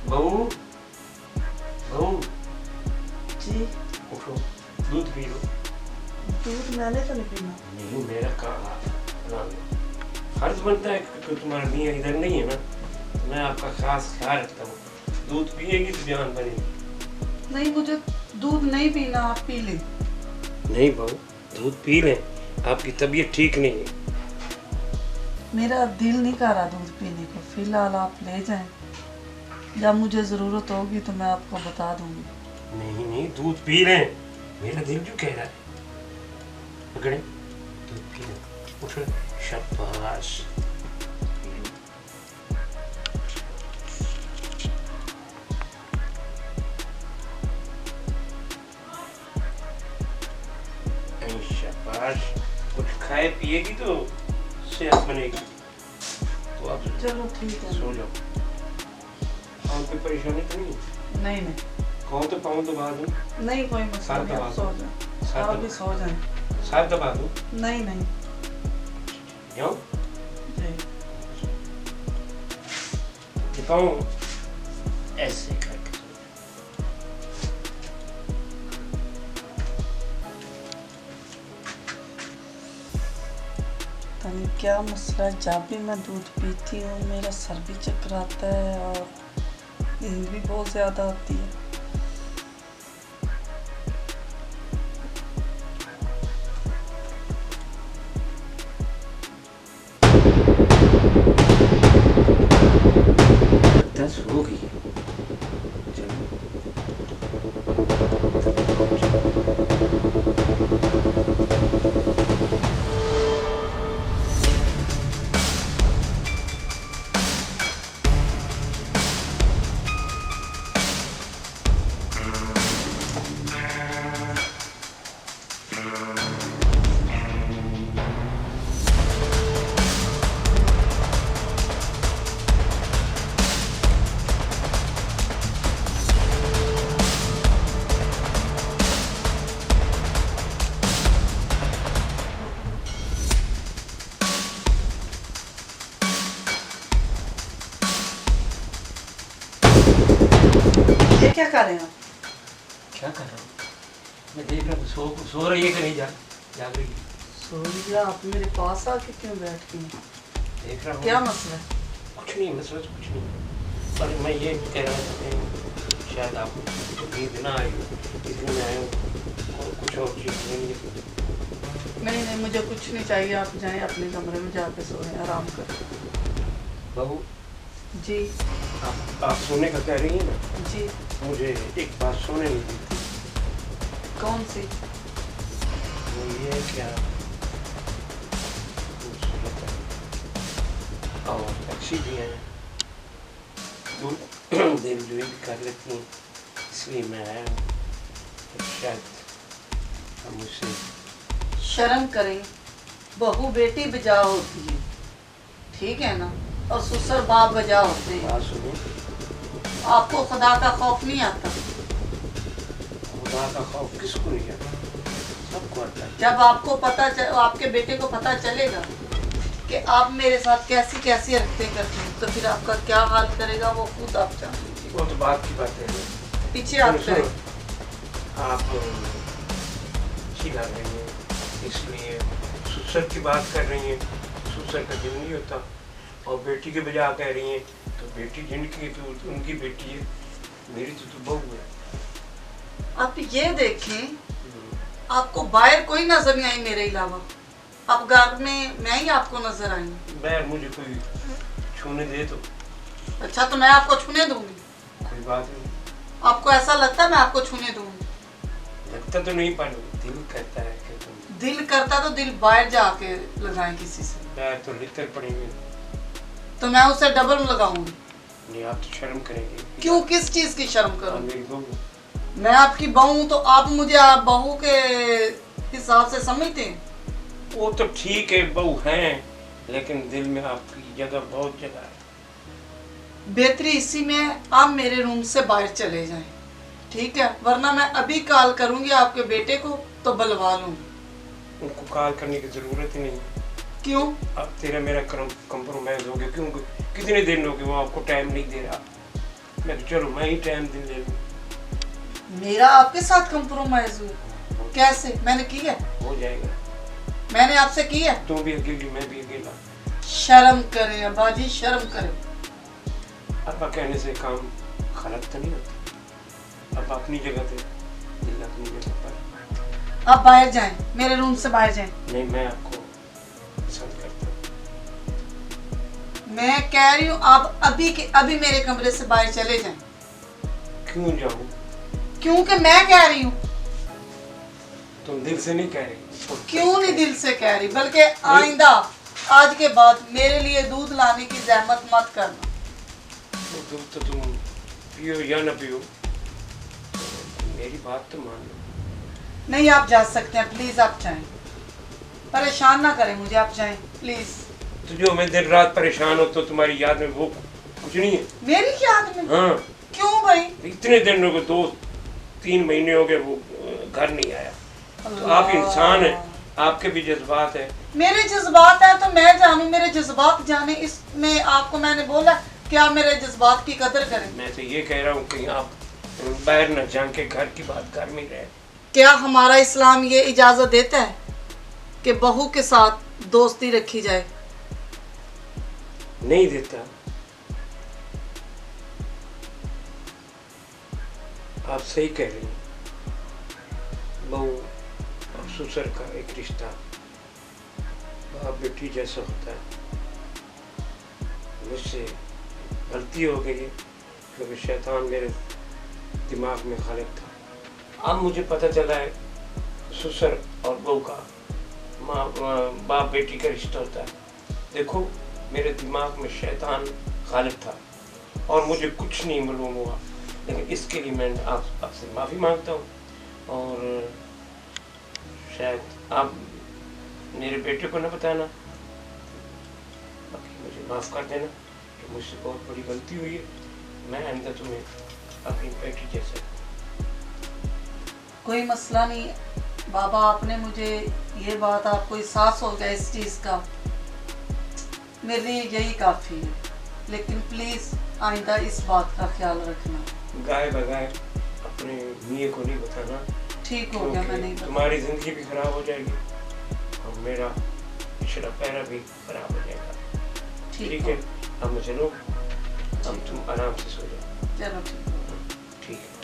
बहू बहू जी। उठो, दूध पी लो। दूध मैंने तो नहीं पीना। नहीं, मेरा फर्ज बनता है कि तुम्हारा मियाँ इधर नहीं है ना, तो मैं आपका खास ख्याल रखता हूँ। दूध पिएगी तो जान बनेगी। नहीं, मुझे दूध नहीं पीना, आप पी लें। नहीं बहू, दूध पी लें, आपकी तबीयत ठीक नहीं है। मेरा दिल नहीं कर रहा दूध पीने को, फिलहाल आप ले जाएं। जब मुझे ज़रूरत होगी तो मैं आपको बता दूंगी। नहीं नहीं, दूध पी लें, मेरा दिल जो कह रहा है। पकड़े, दूध पी लें, उठो, शाबाश। शाबाश, कुछ खाए पिएगी तो सेहत बनेगी। तो आप चलो ठीक है। सो जाओ। और कोई परेशानी तो नहीं? नहीं नहीं कहो तो पाऊँ दबा दूँ? नहीं, कोई मसला साथ नहीं, दबा आप दो। सो जाएं। साथ आप दबा- भी सो जाएं। साथ दबा दूँ? नहीं नहीं जाओ, जी। दिखाऊँ ऐसे करके। पता नहीं क्या मसला है, जब भी मैं दूध पीती हूँ मेरा सर भी चकराता है और नींद भी बहुत ज़्यादा आती है। दस हो गई। चलो। ये क्या कर रहे हैं आप? क्या कर रहा हूँ? मैं देख रहा हूँ सो रही है कि नहीं जाग रही है। सोनिया, आप मेरे पास आके क्यों बैठ गई हैं? देख रहा हूँ। क्या मसला है? कुछ नहीं, मसला तो कुछ नहीं, पर मैं ये कह रहा था कि शायद आप नींद ना आई हो, इसलिए मैं आया हूँ, और कुछ और चीज़ नहीं है। नहीं नहीं, मुझे कुछ नहीं चाहिए, आप जाएं अपने कमरे में जाके सोएं, आराम करें। बहू, जी आप सोने का कह रही हैं ना, जी। मुझे एक बात सोने नहीं दी। कौन सी? वो ये क्या, और अच्छी भी है, दिल जो भी कर लेती हैं, इसलिए मैं आया हूँ। तो शायद हम मुझसे शर्म करें, बहू बेटी बजा होती है, ठीक है ना, और ससुर बाप बजा होते हैं। बात सुनो। आपको खुदा का खौफ नहीं आता? खुदा का खौफ किसको नहीं आता? सबको आता है। जब आपके बेटे को पता चलेगा कि आप मेरे साथ कैसी कैसी हरकतें करते हैं, तो फिर आपका क्या हाल करेगा वो खुद आप जान लीजिए। वो तो बात की बात है। पीछे आप सुनो, करें। आप चिल्ला रही हैं, इसलिए ससुर की बात कर रही हैं। ससुर का दिल नहीं होता, और बेटी के बजा कह रही हैं, तो बेटी जिनकी तो उनकी बेटी है, मेरी तो बहू है। आप ये देखें, आपको बाहर कोई नजर नहीं आई मेरे अलावा, आप घर में मैं ही आपको नजर आई हूँ। बैर मुझे कोई छूने दे तो अच्छा, तो मैं आपको छूने दूंगी? कोई बात नहीं। आपको ऐसा लगता है मैं आपको छूने दूंगी? लगता तो नहीं, पर दिल कहता है कि तुम। दिल करता तो दिल बाहर जाके लगाए किसी से, बैर तो लितर पड़ेंगे। तो मैं उसे डबल लगाऊंगी। नहीं, आप तो शर्म करेंगे। क्यों, किस चीज की शर्म आप करूं? मेरी बहू। मैं आपकी बहू हूं तो आप मुझे आप बहू के हिसाब से समझते हैं? वो तो ठीक है, बहू हैं, लेकिन दिल में आपकी जगह बहुत जगह है। बेहतरी इसी में आप मेरे रूम से बाहर चले जाएं, ठीक है, वरना मैं अभी कॉल करूंगी आपके बेटे को तो बुलवा लूंगी। उनको कॉल करने की जरूरत ही नहीं। क्यों? अब तेरा मेरा कंप्रोमाइज हो गया, क्योंकि कितने दिन हो गए वो आपको टाइम नहीं दे रहा। मैं कहा, चलो मैं ही टाइम दिन ले लूँ। मेरा आपके साथ कंप्रोमाइज हुआ? कैसे? मैंने की है? हो जाएगा। मैंने आपसे की है? तुम भी अकेली, मैं भी अकेला। शर्म करें अब्बा जी, शर्म करें। अब्बा कहने से काम गलत तो नहीं होता। अब्बा अपनी जगह पे, दिल अपनी जगह पर। आप बाहर जाएं, मेरे रूम से बाहर जाएं। नहीं, मैं आपको पसंद करता हूँ। मैं कह रही हूँ आप अभी के अभी मेरे कमरे से बाहर चले जाएं। क्यों जाऊँ? क्योंकि मैं कह रही हूँ। तुम दिल से नहीं कह रही? क्यों नहीं दिल से कह रही, बल्कि आइंदा आज के बाद मेरे लिए दूध लाने की जहमत मत करना। तो तुम पियो या ना पियो, मेरी बात तो मान लो। नहीं, आप जा सकते हैं, प्लीज आप जाएं। परेशान ना करें मुझे, आप जाएं प्लीज। तो जो मैं दिन रात परेशान हो तो तुम्हारी याद में वो कुछ नहीं है? मेरी याद में? हाँ। क्यों भाई? इतने दिन हो गए, 2-3 महीने हो गए वो घर नहीं आया। तो आप इंसान हैं, आपके भी जज्बात हैं। मेरे जज्बात हैं तो मैं जानूं, मेरे जज्बात जाने, इसमें आपको मैंने बोला कि आप मेरे जज्बात की कदर करें। मैं तो ये कह रहा हूँ कि आप बाहर न जान के घर की बात घर में रहे। क्या हमारा इस्लाम ये इजाजत देता है कि बहू के साथ दोस्ती रखी जाए? नहीं देता। आप सही कह रही हैं। बहू और ससुर का एक रिश्ता बाप बेटी जैसा होता है। मुझसे गलती हो गई है क्योंकि शैतान मेरे दिमाग में खालिद था। अब मुझे पता चला है ससुर और बहू का बाप बेटी का रिश्ता होता है। देखो, मेरे दिमाग में शैतान गालिब था और मुझे कुछ नहीं मालूम हुआ, लेकिन इसके लिए मैं आपसे माफ़ी मांगता हूँ। और शायद आप मेरे बेटे को न बताना, बाकी मुझे माफ़ कर देना कि मुझसे बहुत बड़ी गलती हुई है। मैं आइंदा तुम्हें अपनी बेटी जैसे। कोई मसला नहीं बाबा, आपने मुझे ये बात, आपको एहसास हो गया इस चीज़ का, मेरे लिए यही काफ़ी है। लेकिन प्लीज़ आइंदा इस बात का ख्याल रखना। गाय बगाए अपने मियाँ को नहीं बताना। ठीक हो गया, मैं नहीं बताऊंगा। तुम्हारी ज़िंदगी भी खराब हो जाएगी और मेरा पिछला पैरा भी खराब हो जाएगा। ठीक है, अब मैं चलो, अब तुम आराम से सो जाओ। चलो ठीक है। ठीक है।